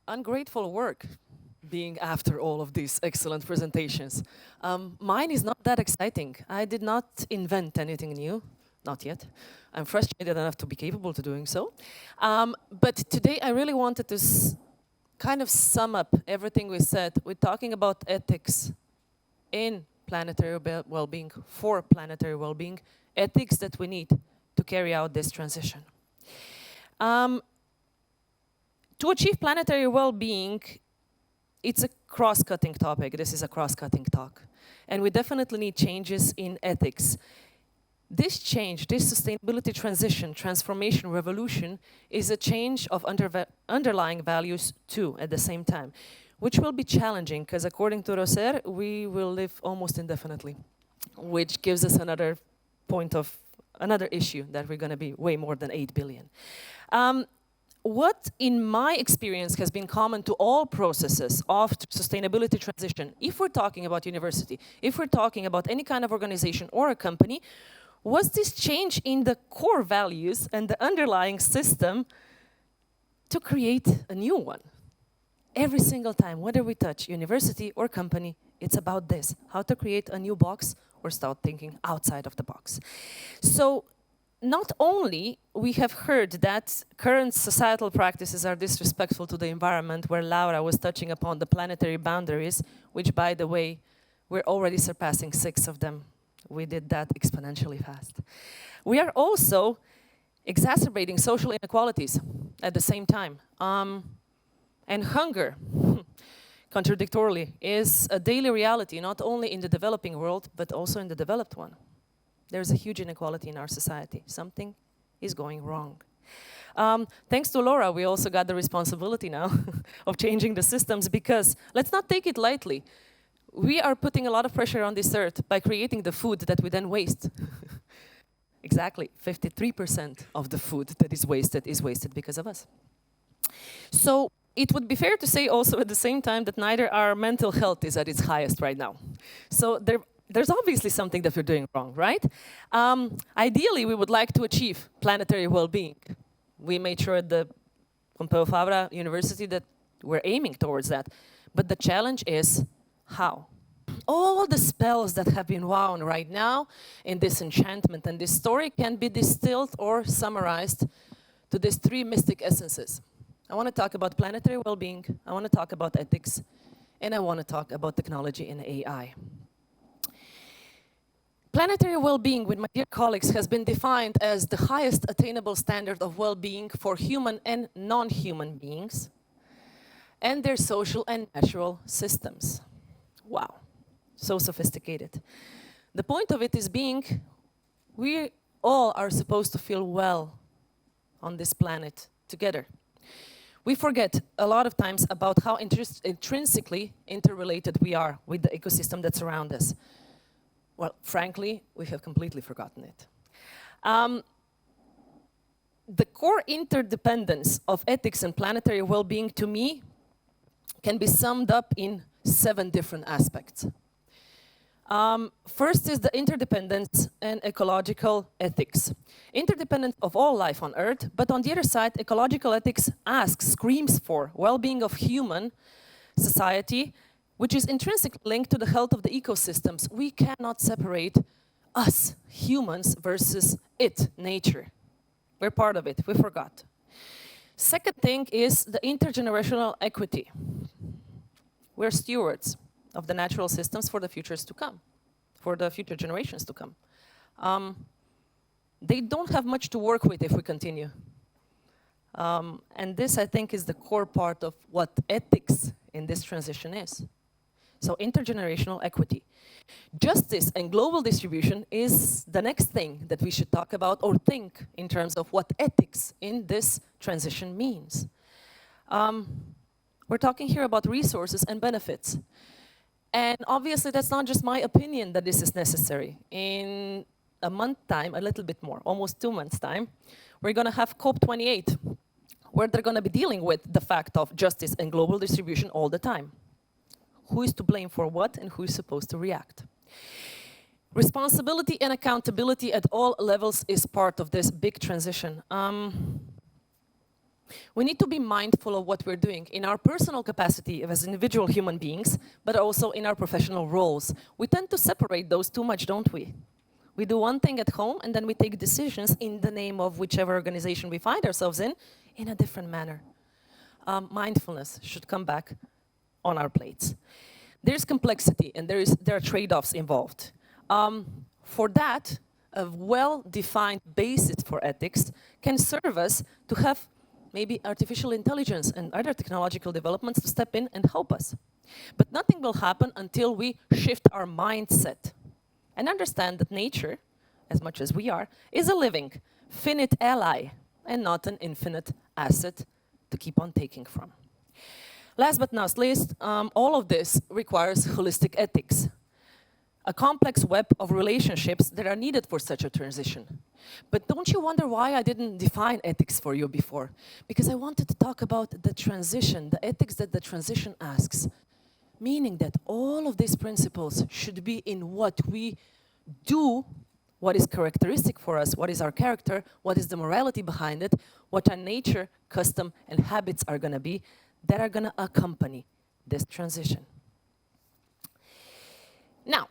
ungrateful work being after all of these excellent presentations. Mine is not that exciting. I did not invent anything new, not yet. I'm frustrated enough to be capable to doing so. But today I really wanted to kind of sum up everything we said. We're talking about ethics in planetary well-being, for planetary well-being, ethics that we need to carry out this transition. To achieve planetary well-being, it's a cross-cutting topic. This is a cross-cutting talk. And we definitely need changes in ethics. This change, this sustainability transition, transformation, revolution, is a change of underlying values too at the same time, which will be challenging because according to Roser, we will live almost indefinitely, which gives us another another issue that we're going to be way more than 8 billion. What, in my experience, has been common to all processes of sustainability transition, if we're talking about university, if we're talking about any kind of organization or a company, was this change in the core values and the underlying system to create a new one. Every single time, whether we touch university or company, it's about this, how to create a new box or start thinking outside of the box. So, not only we have heard that current societal practices are disrespectful to the environment, where Laura was touching upon the planetary boundaries, which, by the way, we're already surpassing 6 of them. We did that exponentially fast. We are also exacerbating social inequalities at the same time. And hunger, contradictorily, is a daily reality, not only in the developing world, but also in the developed one. There's a huge inequality in our society. Something is going wrong. Thanks to Laura, we also got the responsibility now of changing the systems, because let's not take it lightly. We are putting a lot of pressure on this earth by creating the food that we then waste. Exactly, 53% of the food that is wasted because of us. So it would be fair to say also at the same time that neither our mental health is at its highest right now. So there's obviously something that we're doing wrong, right? Ideally, we would like to achieve planetary well-being. We made sure at the Pompeu Fabra University that we're aiming towards that. But the challenge is how? All the spells that have been wound right now in this enchantment and this story can be distilled or summarized to these 3 mystic essences. I want to talk about planetary well-being, I want to talk about ethics, and I want to talk about technology and AI. Planetary well-being, with my dear colleagues, has been defined as the highest attainable standard of well-being for human and non-human beings and their social and natural systems. Wow, so sophisticated. The point of it is we all are supposed to feel well on this planet together. We forget a lot of times about how intrinsically interrelated we are with the ecosystem that surrounds us. Well, frankly, we have completely forgotten it. The core interdependence of ethics and planetary well-being, to me, can be summed up in 7 different aspects. First is the interdependence and ecological ethics. Interdependent of all life on Earth, but on the other side, ecological ethics screams for well-being of human society, which is intrinsically linked to the health of the ecosystems. We cannot separate us, humans, versus it, nature. We're part of it, we forgot. Second thing is the intergenerational equity. We're stewards of the natural systems for the futures to come, for the future generations to come. They don't have much to work with if we continue. And this, I think, is the core part of what ethics in this transition is. So intergenerational equity. Justice and global distribution is the next thing that we should talk about or think in terms of what ethics in this transition means. We're talking here about resources and benefits. And obviously, that's not just my opinion that this is necessary. In a month's time, a little bit more, almost 2 months' time, we're going to have COP28, where they're going to be dealing with the fact of justice and global distribution all the time. Who is to blame for what and who is supposed to react? Responsibility and accountability at all levels is part of this big transition. We need to be mindful of what we're doing in our personal capacity as individual human beings, but also in our professional roles. We tend to separate those too much, don't we? We do one thing at home, and then we take decisions in the name of whichever organization we find ourselves in a different manner. Mindfulness should come back on our plates. There's complexity, and there are trade-offs involved. For that, a well-defined basis for ethics can serve us to have maybe artificial intelligence and other technological developments to step in and help us. But nothing will happen until we shift our mindset and understand that nature, as much as we are, is a living, finite ally and not an infinite asset to keep on taking from. Last but not least, all of this requires holistic ethics, a complex web of relationships that are needed for such a transition. But don't you wonder why I didn't define ethics for you before? Because I wanted to talk about the transition, the ethics that the transition asks. Meaning that all of these principles should be in what we do, what is characteristic for us, what is our character, what is the morality behind it, what our nature, custom, and habits are going to be that are going to accompany this transition. Now,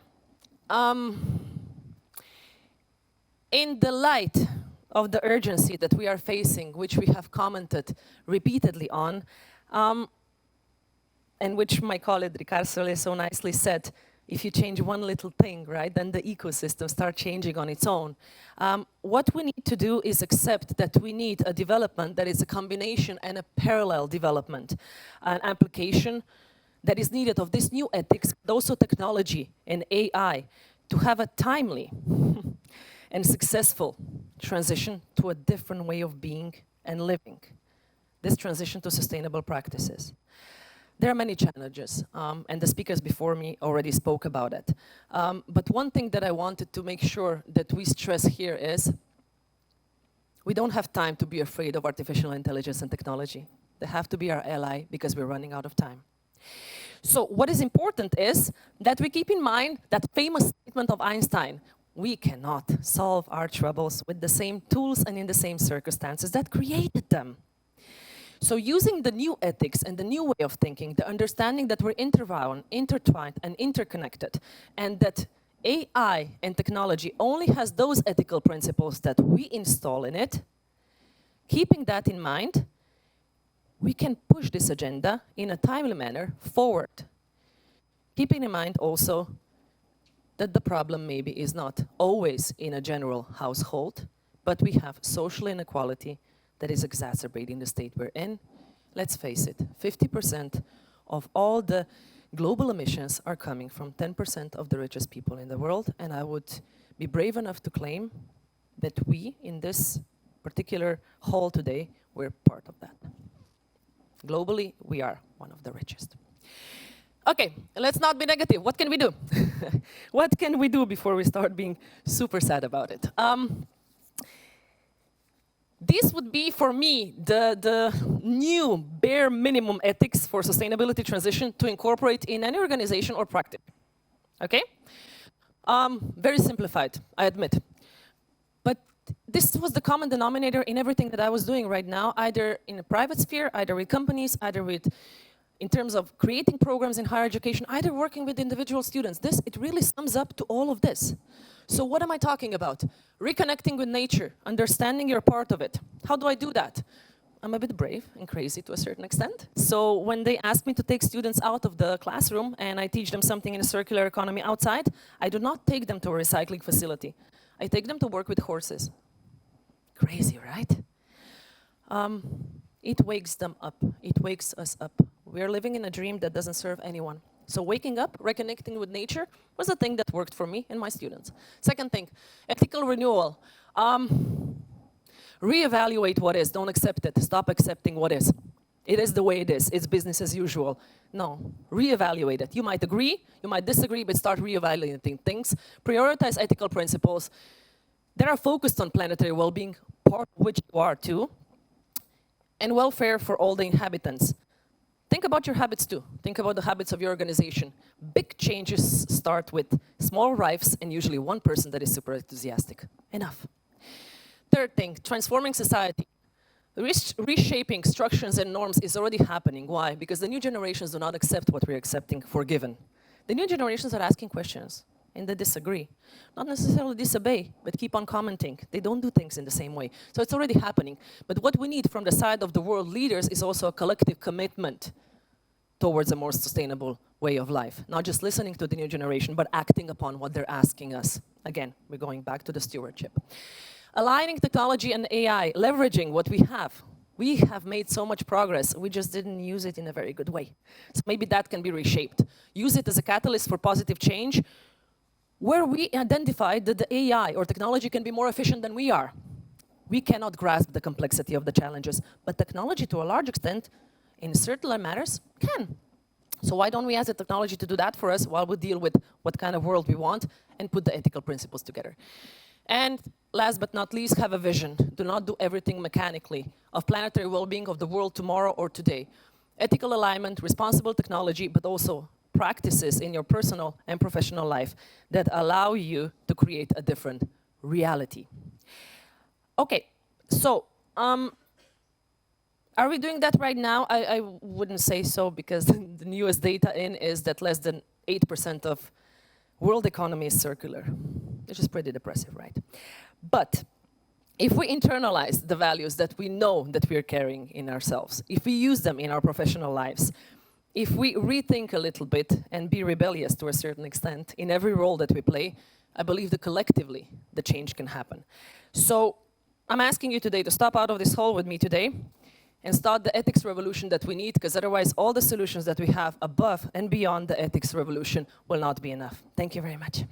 in the light of the urgency that we are facing, which we have commented repeatedly on, and which my colleague Ricardo so nicely said, if you change one little thing, right, then the ecosystem starts changing on its own. What we need to do is accept that we need a development that is a combination and a parallel development, an application that is needed of this new ethics, but also technology and AI, to have a timely and successful transition to a different way of being and living. This transition to sustainable practices. There are many challenges, and the speakers before me already spoke about it. But one thing that I wanted to make sure that we stress here is we don't have time to be afraid of artificial intelligence and technology. They have to be our ally because we're running out of time. So what is important is that we keep in mind that famous statement of Einstein: we cannot solve our troubles with the same tools and in the same circumstances that created them. So using the new ethics and the new way of thinking, the understanding that we're intertwined and interconnected, and that AI and technology only has those ethical principles that we install in it, keeping that in mind, we can push this agenda in a timely manner forward. Keeping in mind also that the problem maybe is not always in a general household, but we have social inequality that is exacerbating the state we're in. Let's face it, 50% of all the global emissions are coming from 10% of the richest people in the world, and I would be brave enough to claim that we, in this particular hall today, we're part of that. Globally, we are one of the richest. Okay, let's not be negative. What can we do? What can we do before we start being super sad about it? This would be, for me, the new bare minimum ethics for sustainability transition to incorporate in any organization or practice. Okay? Very simplified, I admit. But this was the common denominator in everything that I was doing right now, either in the private sphere, either with companies, either with, in terms of creating programs in higher education, either working with individual students. It really sums up to all of this. So what am I talking about? Reconnecting with nature, understanding you're part of it. How do I do that? I'm a bit brave and crazy to a certain extent. So when they ask me to take students out of the classroom and I teach them something in a circular economy outside, I do not take them to a recycling facility. I take them to work with horses. Crazy, right? It wakes them up. It wakes us up. We're living in a dream that doesn't serve anyone. So waking up, reconnecting with nature was a thing that worked for me and my students. Second thing, ethical renewal. Reevaluate what is, don't accept it. Stop accepting what is. It is the way it is, it's business as usual. No, reevaluate it. You might agree, you might disagree, but start reevaluating things. Prioritize ethical principles that are focused on planetary well-being, part of which you are too, and welfare for all the inhabitants. Think about your habits too. Think about the habits of your organization. Big changes start with small rifts and usually one person that is super enthusiastic. Enough. Third thing, transforming society. Reshaping structures and norms is already happening. Why? Because the new generations do not accept what we're accepting for given. The new generations are asking questions, and they disagree. Not necessarily disobey, but keep on commenting. They don't do things in the same way. So it's already happening. But what we need from the side of the world leaders is also a collective commitment towards a more sustainable way of life. Not just listening to the new generation, but acting upon what they're asking us. Again, we're going back to the stewardship. Aligning technology and AI, leveraging what we have. We have made so much progress, we just didn't use it in a very good way. So maybe that can be reshaped. Use it as a catalyst for positive change, where we identified that the AI or technology can be more efficient than we are. We cannot grasp the complexity of the challenges, but technology to a large extent, in certain matters, can. So why don't we ask the technology to do that for us while we deal with what kind of world we want and put the ethical principles together. And last but not least, have a vision. Do not do everything mechanically of planetary well-being of the world tomorrow or today. Ethical alignment, responsible technology, but also practices in your personal and professional life that allow you to create a different reality. Okay, so are we doing that right now? I wouldn't say so, because the newest data in is that less than 8% of world economy is circular, which is pretty depressive, right? But if we internalize the values that we know that we're carrying in ourselves, if we use them in our professional lives, if we rethink a little bit and be rebellious to a certain extent in every role that we play, I believe that collectively the change can happen. So I'm asking you today to step out of this hall with me today and start the ethics revolution that we need, because otherwise all the solutions that we have above and beyond the ethics revolution will not be enough. Thank you very much.